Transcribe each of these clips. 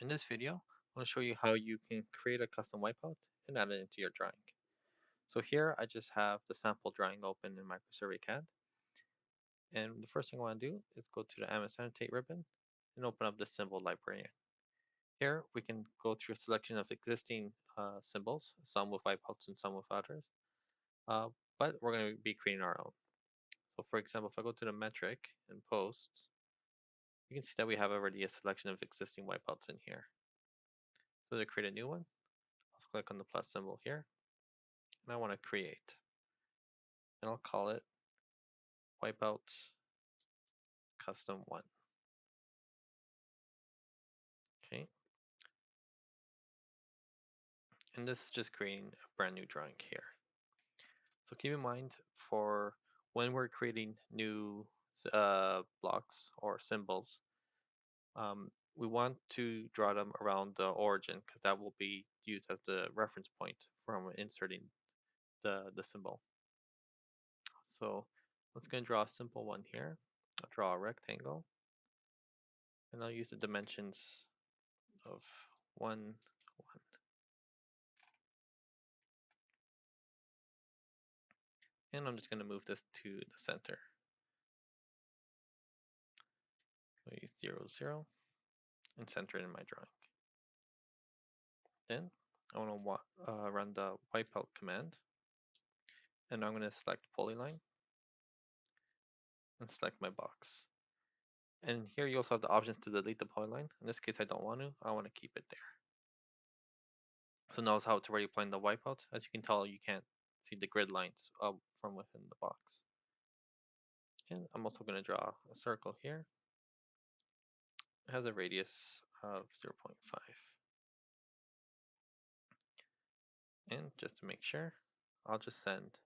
In this video, I want to show you how you can create a custom wipeout and add it into your drawing. So here I just have the sample drawing open in Microsurvey CAD. And the first thing I want to do is go to the MS Annotate ribbon and open up the symbol library. Here we can go through a selection of existing symbols, some with wipeouts and some with others. Uh, but we're going to be creating our own. So for example, if I go to the metric and posts, you can see that we have already a selection of existing wipeouts in here. So to create a new one, I'll click on the plus symbol here, and I want to create. And I'll call it Wipeout Custom 1. Okay, and this is just creating a brand new drawing here. So keep in mind for when we're creating new blocks or symbols, we want to draw them around the origin because that will be used as the reference point from inserting the symbol. So let's go and draw a simple one here. I'll draw a rectangle and I'll use the dimensions of 1, 1. And I'm just going to move this to the center. So use 0, 0 and center it in my drawing. Then I want to run the wipeout command, and I'm going to select polyline and select my box. And here you also have the options to delete the polyline. In this case, I don't want to. I want to keep it there. So notice how it's already applying the wipeout. As you can tell, you can't see the grid lines from within the box. And I'm also going to draw a circle here. It has a radius of 0.5. And just to make sure, I'll just send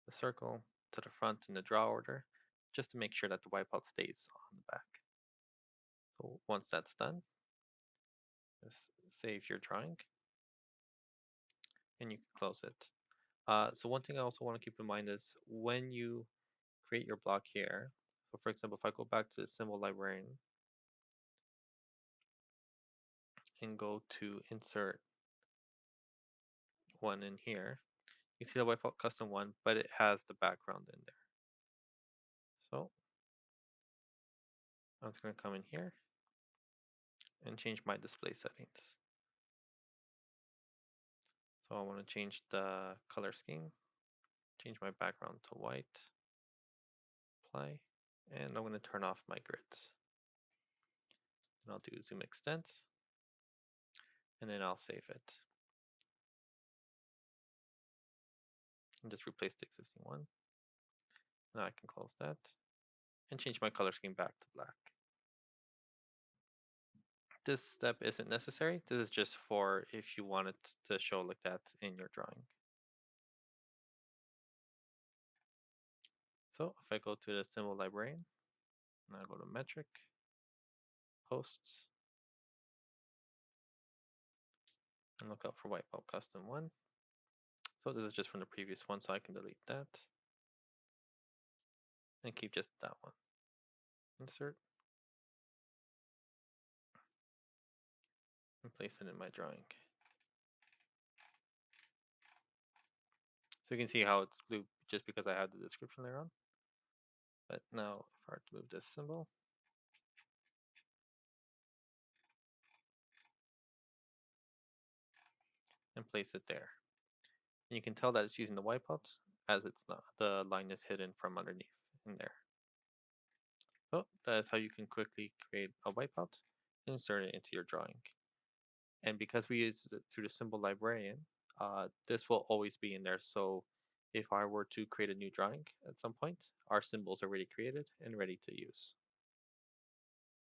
the circle to the front in the draw order, just to make sure that the wipeout stays on the back. So once that's done, just save your drawing and you can close it. So one thing I also want to keep in mind is when you create your block here, so for example, if I go back to the symbol librarian and go to insert one in here, you see the wipeout custom one, but it has the background in there. So I'm just going to come in here and change my display settings. So I want to change the color scheme, change my background to white, apply, and I'm going to turn off my grids. And I'll do zoom extent, and then I'll save it. And just replace the existing one. Now I can close that and change my color scheme back to black. This step isn't necessary. This is just for if you want it to show like that in your drawing. So if I go to the symbol librarian, and I go to metric, posts, and look out for Wipeout Custom 1. So this is just from the previous one, so I can delete that and keep just that one. Insert and place it in my drawing. So you can see how it's blue just because I had the description there on. But now if I were to move this symbol, and place it there. And you can tell that it's using the wipeout as it's not, the line is hidden from underneath in there. So that's how you can quickly create a wipeout and insert it into your drawing. And because we use it through the symbol librarian, this will always be in there. So if I were to create a new drawing at some point, our symbol is already created and ready to use.